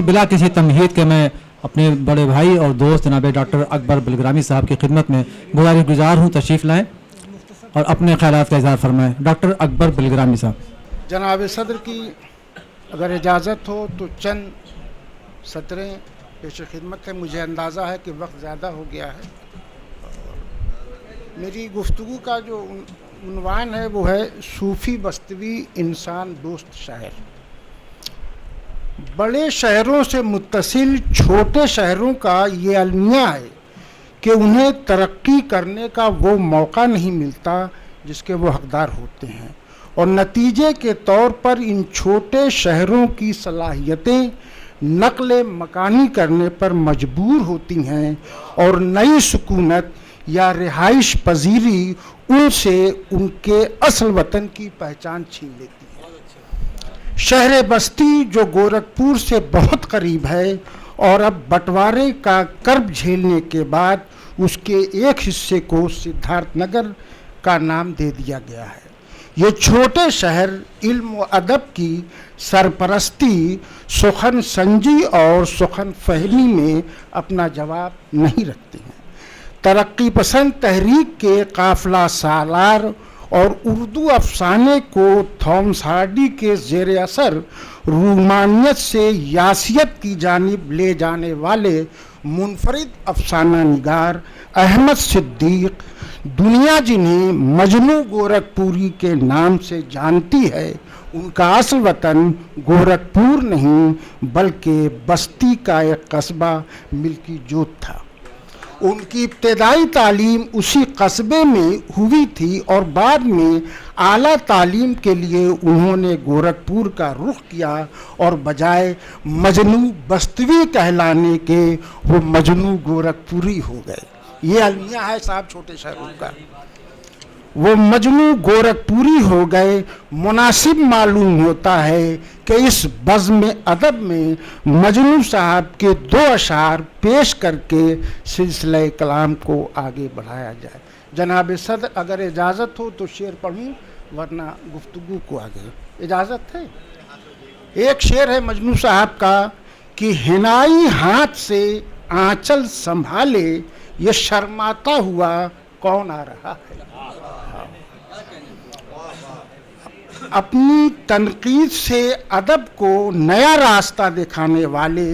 بلا کسی تمہید کہ میں اپنے بڑے بھائی اور دوست جناب ڈاکٹر اکبر بلگرامی صاحب کی خدمت میں گزار ہوں تشریف لائیں اور اپنے خیالات کا اظہار فرمائیں. ڈاکٹر اکبر بلگرامی صاحب. جناب صدر کی اگر اجازت ہو تو چند سطریں پیش خدمت ہے. مجھے اندازہ ہے کہ وقت زیادہ ہو گیا ہے. میری گفتگو کا جو عنوان ہے وہ ہے صوفی بستوی انسان دوست شہر. بڑے شہروں سے متصل چھوٹے شہروں کا یہ المیہ ہے کہ انہیں ترقی کرنے کا وہ موقع نہیں ملتا جس کے وہ حقدار ہوتے ہیں، اور نتیجے کے طور پر ان چھوٹے شہروں کی صلاحیتیں نقل مکانی کرنے پر مجبور ہوتی ہیں اور نئی سکونت یا رہائش پذیری ان سے ان کے اصل وطن کی پہچان چھین لیتی ہے. شہر بستی جو گورکھپور سے بہت قریب ہے اور اب بٹوارے کا کرب جھیلنے کے بعد اس کے ایک حصے کو سدھارتھ نگر کا نام دے دیا گیا ہے. یہ چھوٹے شہر علم و ادب کی سرپرستی، سخن سنجی اور سخن فہمی میں اپنا جواب نہیں رکھتے ہیں. ترقی پسند تحریک کے قافلہ سالار اور اردو افسانے کو تھامس ہارڈی کے زیر اثر رومانیت سے یاسیت کی جانب لے جانے والے منفرد افسانہ نگار احمد صدیق، دنیا جنہیں مجنو گورکھپوری کے نام سے جانتی ہے، ان کا اصل وطن گورکھپور نہیں بلکہ بستی کا ایک قصبہ ملکی جوت تھا. ان کی ابتدائی تعلیم اسی قصبے میں ہوئی تھی اور بعد میں اعلیٰ تعلیم کے لیے انہوں نے گورکھپور کا رخ کیا اور بجائے مجنو بستوی کہلانے کے وہ مجنو گورکھپوری ہو گئے. یہ المیہ ہے صاحب چھوٹے شہروں کا. وہ مجنو گورکھپوری ہو گئے. مناسب معلوم ہوتا ہے کہ اس بزم ادب میں مجنو صاحب کے 2 اشعار پیش کر کے سلسلہ کلام کو آگے بڑھایا جائے. جناب صدر اگر اجازت ہو تو شعر پڑھوں ورنہ گفتگو کو آگے اجازت ہے. ایک شعر ہے مجنو صاحب کا کہ حنائی ہاتھ سے آنچل سنبھالے یہ شرماتا ہوا کون آ رہا ہے. اپنی تنقید سے ادب کو نیا راستہ دکھانے والے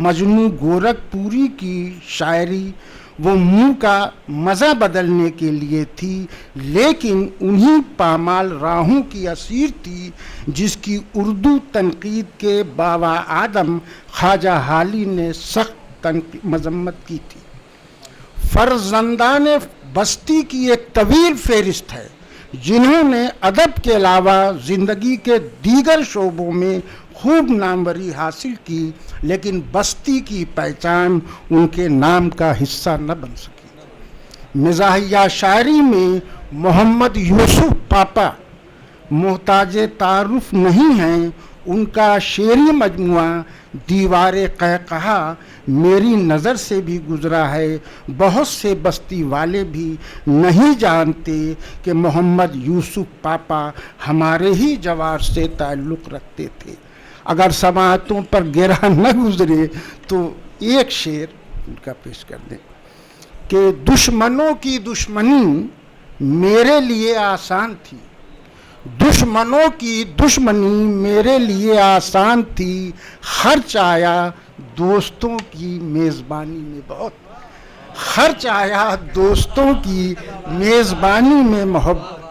مجنو گورکھپوری کی شاعری وہ منہ کا مزہ بدلنے کے لیے تھی، لیکن انہی پامال راہوں کی اسیر تھی جس کی اردو تنقید کے بابا آدم خواجہ حالی نے سخت مذمت کی تھی. فرزندان بستی کی ایک طویل فہرست ہے جنہوں نے ادب کے علاوہ زندگی کے دیگر شعبوں میں خوب ناموری حاصل کی، لیکن بستی کی پہچان ان کے نام کا حصہ نہ بن سکی. مزاحیہ شاعری میں محمد یوسف پاپا محتاج تعارف نہیں ہیں. ان کا شعری مجموعہ دیوار قہقہا میری نظر سے بھی گزرا ہے. بہت سے بستی والے بھی نہیں جانتے کہ محمد یوسف پاپا ہمارے ہی جوار سے تعلق رکھتے تھے. اگر سماعتوں پر گرہ نہ گزرے تو ایک شعر ان کا پیش کر دیں کہ دشمنوں کی دشمنی میرے لیے آسان تھی، دشمنوں کی دشمنی میرے لیے آسان تھی، خرچ آیا دوستوں کی میزبانی میں بہت، خرچ آیا دوستوں کی میزبانی میں محبت.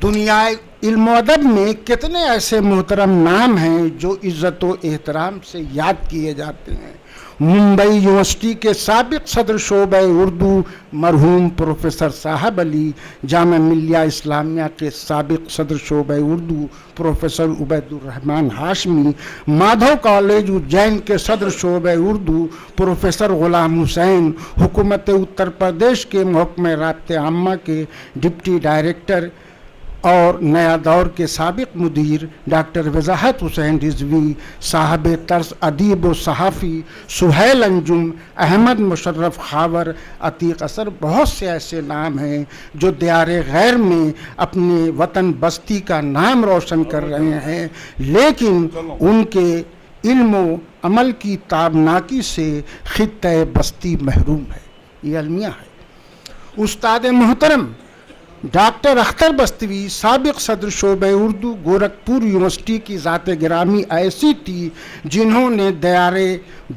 دنیا علم و ادب میں کتنے ایسے محترم نام ہیں جو عزت و احترام سے یاد کیے جاتے ہیں. ممبئی یونیورسٹی کے سابق صدر شعبہ اردو مرحوم پروفیسر صاحب علی، جامعہ ملیہ اسلامیہ کے سابق صدر شعبہ اردو پروفیسر عبید الرحمن ہاشمی، مادھو کالج اجین کے صدر شعبہ اردو پروفیسر غلام حسین، حکومت اتر پردیش کے محکمہ رابطہ عامہ کے ڈپٹی ڈائریکٹر اور نیا دور کے سابق مدیر ڈاکٹر وضاحت حسین رضوی، صاحب طرز ادیب و صحافی سہیل انجم، احمد مشرف خاور، عتیق اثر، بہت سے ایسے نام ہیں جو دیار غیر میں اپنے وطن بستی کا نام روشن کر رہے ہیں، لیکن ان کے علم و عمل کی تابناکی سے خطہ بستی محروم ہے. یہ المیہ ہے. استاد محترم ڈاکٹر اختر بستوی سابق صدر شعبہ اردو گورکھپور یونیورسٹی کی ذات گرامی ایسی تھی جنہوں نے دیار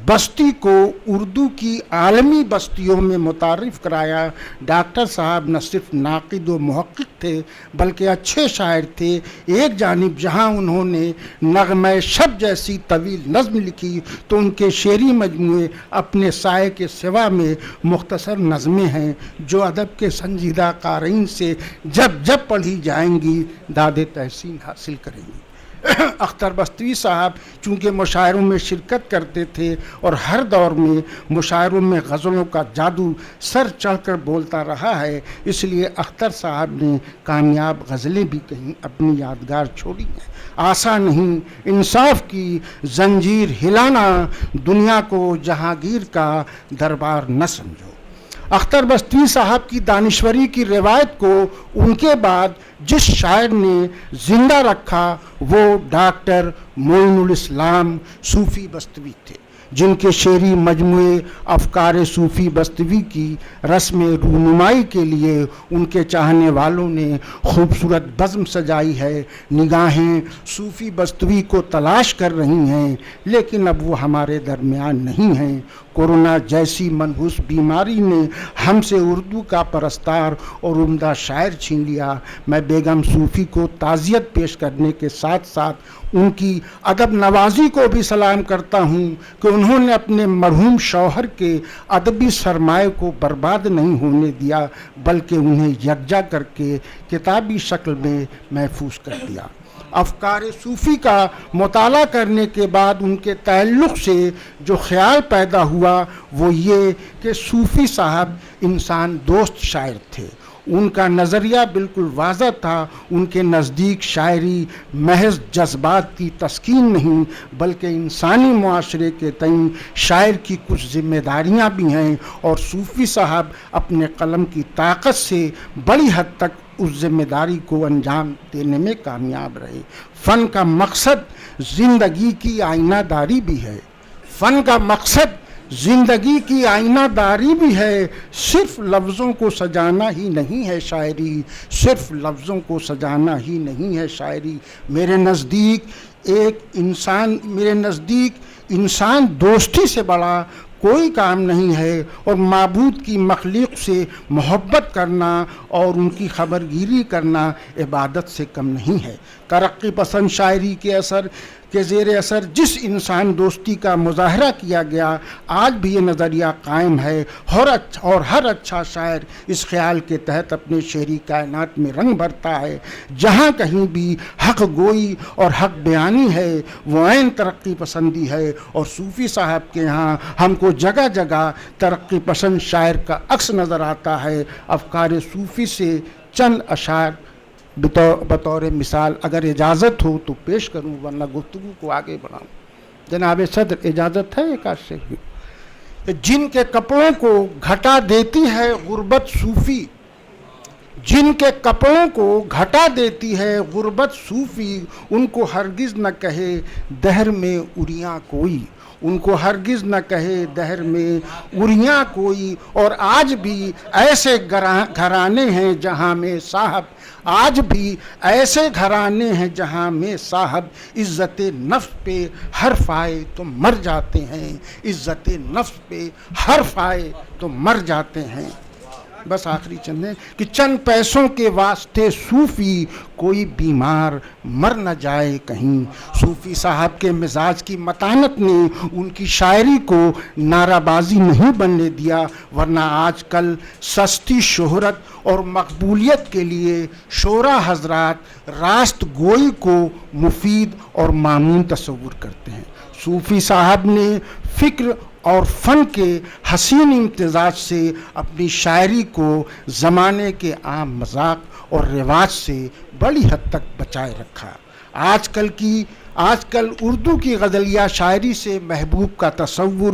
بستی کو اردو کی عالمی بستیوں میں متعارف کرایا. ڈاکٹر صاحب نہ صرف ناقد و محقق تھے بلکہ اچھے شاعر تھے. ایک جانب جہاں انہوں نے نغمہ شب جیسی طویل نظم لکھی تو ان کے شعری مجموعے اپنے سائے کے سوا میں مختصر نظمیں ہیں جو ادب کے سنجیدہ قارئین سے جب جب پڑھی جائیں گی داد تحسین حاصل کریں گی. اختر بستوی صاحب چونکہ مشاعروں میں شرکت کرتے تھے اور ہر دور میں مشاعروں میں غزلوں کا جادو سر چڑھ کر بولتا رہا ہے، اس لیے اختر صاحب نے کامیاب غزلیں بھی کہیں اپنی یادگار چھوڑی ہیں. آسان نہیں انصاف کی زنجیر ہلانا، دنیا کو جہانگیر کا دربار نہ سمجھو. اختر بستوی صاحب کی دانشوری کی روایت کو ان کے بعد جس شاعر نے زندہ رکھا وہ ڈاکٹر معین الاسلام صوفی بستوی تھے، جن کے شعری مجموعے افکار صوفی بستوی کی رسم رونمائی کے لیے ان کے چاہنے والوں نے خوبصورت بزم سجائی ہے. نگاہیں صوفی بستوی کو تلاش کر رہی ہیں لیکن اب وہ ہمارے درمیان نہیں ہیں. کورونا جیسی منحوس بیماری نے ہم سے اردو کا پرستار اور عمدہ شاعر چھین لیا. میں بیگم صوفی کو تعزیت پیش کرنے کے ساتھ ساتھ ان کی ادب نوازی کو بھی سلام کرتا ہوں کہ انہوں نے اپنے مرحوم شوہر کے ادبی سرمایہ کو برباد نہیں ہونے دیا بلکہ انہیں یکجا کر کے کتابی شکل میں محفوظ کر دیا. افکار صوفی کا مطالعہ کرنے کے بعد ان کے تعلق سے جو خیال پیدا ہوا وہ یہ کہ صوفی صاحب انسان دوست شاعر تھے. ان کا نظریہ بالکل واضح تھا. ان کے نزدیک شاعری محض جذبات کی تسکین نہیں بلکہ انسانی معاشرے کے تئیں شاعر کی کچھ ذمہ داریاں بھی ہیں اور صوفی صاحب اپنے قلم کی طاقت سے بڑی حد تک اس ذمہ داری کو انجام دینے میں کامیاب رہے. فن کا مقصد زندگی کی آئینہ داری بھی ہے. فن کا مقصد زندگی کی آئینہ داری بھی ہے. صرف لفظوں کو سجانا ہی نہیں ہے شاعری. صرف لفظوں کو سجانا ہی نہیں ہے شاعری. میرے نزدیک انسان دوستی سے بڑا کوئی کام نہیں ہے اور معبود کی مخلوق سے محبت کرنا اور ان کی خبرگیری کرنا عبادت سے کم نہیں ہے. ترقی پسند شاعری کے زیر اثر جس انسان دوستی کا مظاہرہ کیا گیا آج بھی یہ نظریہ قائم ہے اور ہر اچھا شاعر اس خیال کے تحت اپنے شعری کائنات میں رنگ بھرتا ہے. جہاں کہیں بھی حق گوئی اور حق بیانی ہے وہ عین ترقی پسندی ہے اور صوفی صاحب کے ہاں ہم کو جگہ جگہ ترقی پسند شاعر کا عکس نظر آتا ہے. افکار صوفی سے چند اشعار بطور مثال اگر اجازت ہو تو پیش کروں ورنہ گفتگو کو آگے بڑھاؤں. جناب صدر اجازت ہے ایک آدھ سے؟ جن کے کپڑوں کو گھٹا دیتی ہے غربت صوفی، جن کے کپڑوں کو گھٹا دیتی ہے غربت صوفی، ان کو ہرگز نہ کہے دہر میں اریاں کوئی، ان کو ہرگز نہ کہے دہر میں اریاں کوئی. اور آج بھی ایسے گھرانے ہیں جہاں میں صاحب، آج بھی ایسے گھرانے ہیں جہاں میں صاحب عزت نفس پہ حرف آئے تو مر جاتے ہیں، عزت نفس پہ حرف آئے تو مر جاتے ہیں. بس آخری چند ہے کہ چند پیسوں کے واسطے صوفی کوئی بیمار مر نہ جائے کہیں. صوفی صاحب کے مزاج کی متانت نے ان کی شاعری کو نعرہ بازی نہیں بننے دیا ورنہ آج کل سستی شہرت اور مقبولیت کے لیے شعراء حضرات راست گوئی کو مفید اور مامون تصور کرتے ہیں. صوفی صاحب نے فکر اور فن کے حسین امتزاج سے اپنی شاعری کو زمانے کے عام مذاق اور رواج سے بڑی حد تک بچائے رکھا. آج کل اردو کی غزلیہ شاعری سے محبوب کا تصور